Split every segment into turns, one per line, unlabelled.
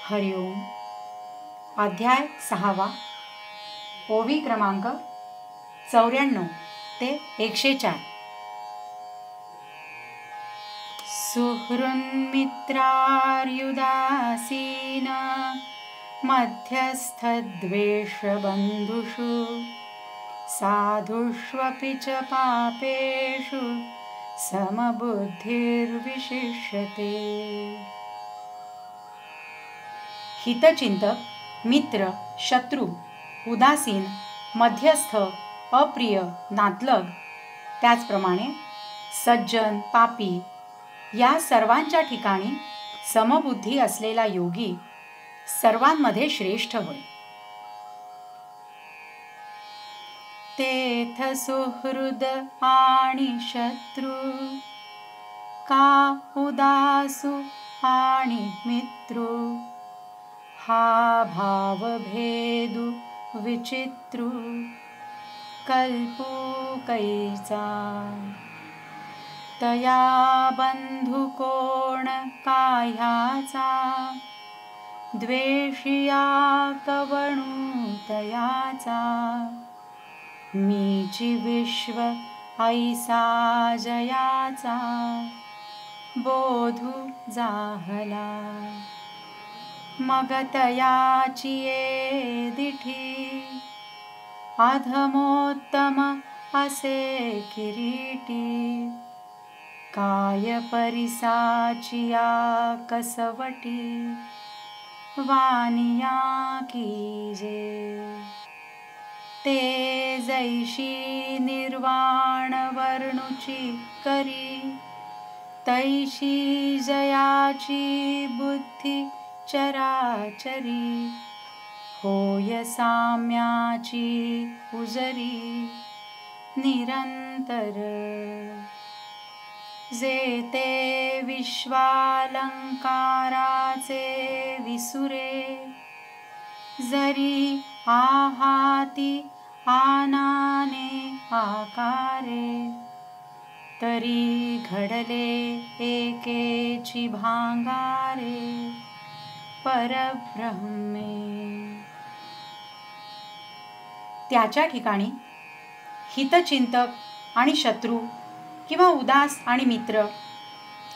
हरिओम. अध्याय 6. ओवी क्रमांक 94 ते 104. सुहृन्मित्रार्युदासीन मध्यस्थद्वेषबन्धुषु साधुष्वपि च पापेषु समबुद्धिर्विशिष्यते. हितचिंतक, मित्र, शत्रू, उदासीन, मध्यस्थ, अप्रिय, नातलग, त्याचप्रमाणे सज्जन, पापी या सर्वांच्या ठिकाणी समबुद्धी असलेला योगी सर्वांमध्ये श्रेष्ठ होय. तेथ सुहृद आणि शत्रू का उदासु आणि मित्रू हा भाव भेदू विचित्रू कल्पू कैचा. तया बंधु कोण काह्याचा द्वेषिया कवणू तयाचा. मीची विश्व ऐसा जयाचा बोधू जाहला. मग तयाची ये दिठी अधमोत्तम असे किरीटी. काय परिसाचिया कसवटी वानिया कीजे. ते जैशी निर्वाण वर्णुची करी तैशी जयाची बुद्धी चराचरी. होय साम्याची उजरी निरंतर. जेते विश्वालंकाराचे विसुरे जरी आहाती आनाने आकारे. तरी घडले एकेची भांगारे परब्रह्मे. त्याच्या ठिकाणी हितचिंतक आणि शत्रू किंवा उदास आणि मित्र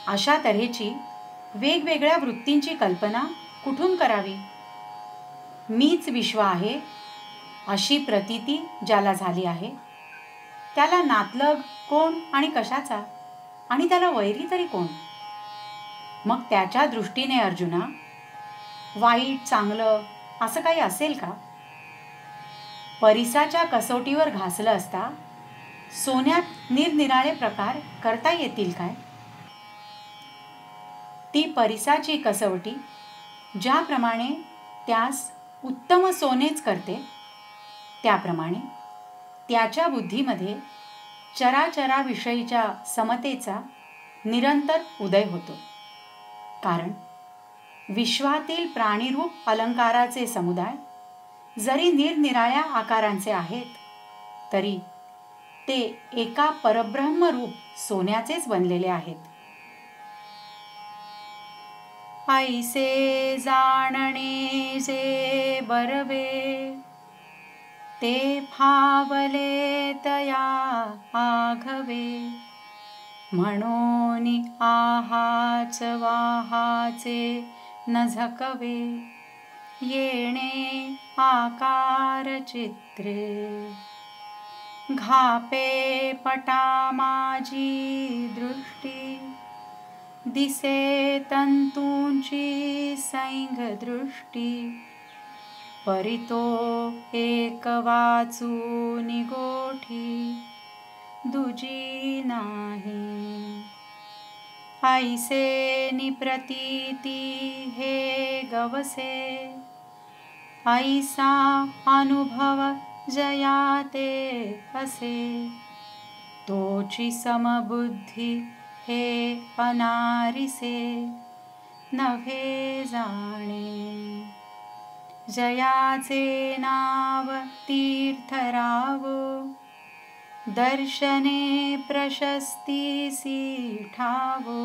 अशा तऱ्हेची वेगवेगळ्या वृत्तींची कल्पना कुठून करावी. मीच विश्व आहे अशी प्रतीती ज्याला झाली आहे त्याला नातलग कोण आणि कशाचा, आणि त्याला वैरी तरी कोण. मग त्याच्या दृष्टीने अर्जुना वाईट चांगलं असं काही असेल का. परिसाच्या कसोटीवर घासलं असता सोन्यात निरनिराळे प्रकार करता येतील काय. ती परिसाची कसवटी ज्याप्रमाणे त्यास उत्तम सोनेच करते त्याप्रमाणे त्याच्या बुद्धीमध्ये चराचराविषयीच्या समतेचा निरंतर उदय होतो. कारण विश्वातील प्राणीरूप अलंकाराचे समुदाय जरी निरनिराळ्या आकारांचे आहेत तरी ते एका परब्रह्मरूप सोन्याचेच बनलेले आहेत. ऐसे जाणणे जे बरवे ते फावले तया आघवे. म्हणून आहाच वाहाचे न झकवे येणे आकार चित्रे. घापे पटा माझी दृष्टी दिसे तंतूंची सैंघ दृष्टी. परितो एक वाचून गोठी दुजी नाही. ऐसे निप्रतीती हे गवसे ऐसा अनुभव जयाते असे. तोची समबुद्धी हे अनारिसे नव्हे जाणे. जयाचे नाव तीर्थरावो दर्शने प्रशस्तीसी ठावो.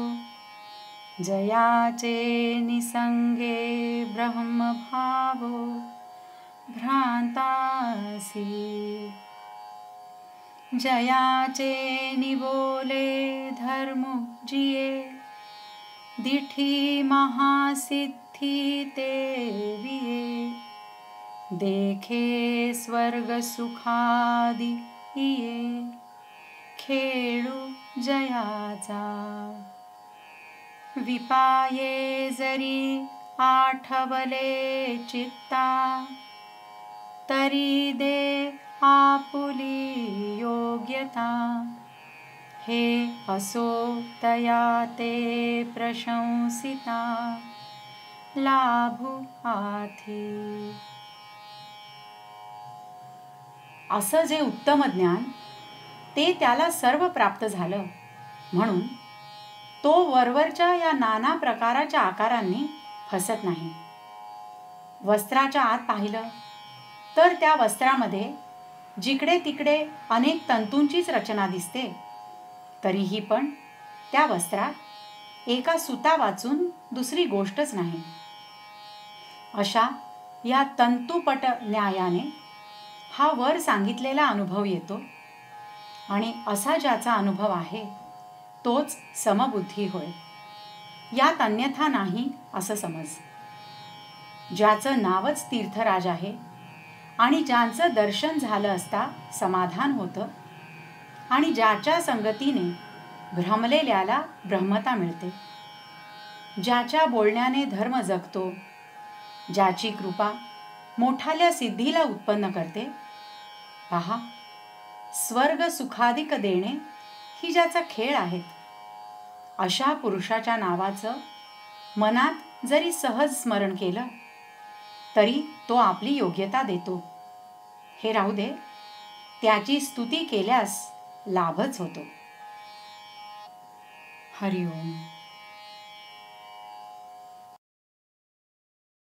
जयाचे निसंगे ब्रह्मभावो भ्रांतासी। जयाचे निबोले धर्म जिये दिठी महासिद्धी ते विये। देखे स्वर्ग सुखादी ये खेळू जयाचा। विपाये जरी आठवले चित्ता तरी दे आपुली योग्यता। हे असो तया ते प्रशंसिता लाभू आथी। असं जे उत्तम ज्ञान ते त्याला सर्व प्राप्त झालं म्हणून तो वरवरच्या या नाना प्रकाराच्या आकारांनी फसत नाही। वस्त्राच्या आत पाहिलं तर त्या वस्त्रामध्ये जिकडे तिकडे अनेक तंतूंचीच रचना दिसते, तरीही पण त्या वस्त्रात एका सुता वाचून दुसरी गोष्टच नाही। अशा या तंतुपट न्यायाने हा वर सांगितलेला अनुभव येतो आणि असा ज्याचा अनुभव आहे तोच समबुद्धी होय, यात अन्यथा नाही असं समज। ज्याचं नावच तीर्थराज आहे आणि ज्यांचं दर्शन झालं असता समाधान होतं आणि ज्याच्या संगतीने भ्रमलेल्याला ब्रह्मता मिळते, ज्याच्या बोलण्याने धर्म जगतो, ज्याची कृपा मोठाल्या सिद्धीला उत्पन्न करते, पहा स्वर्ग सुखाधिक देणे ही ज्याचा खेळ आहेत, अशा पुरुषाच्या नावाचं मनात जरी सहज स्मरण केलं तरी तो आपली योग्यता देतो। हे राहू दे, त्याची स्तुती केल्यास लाभच होतो। हरिओम।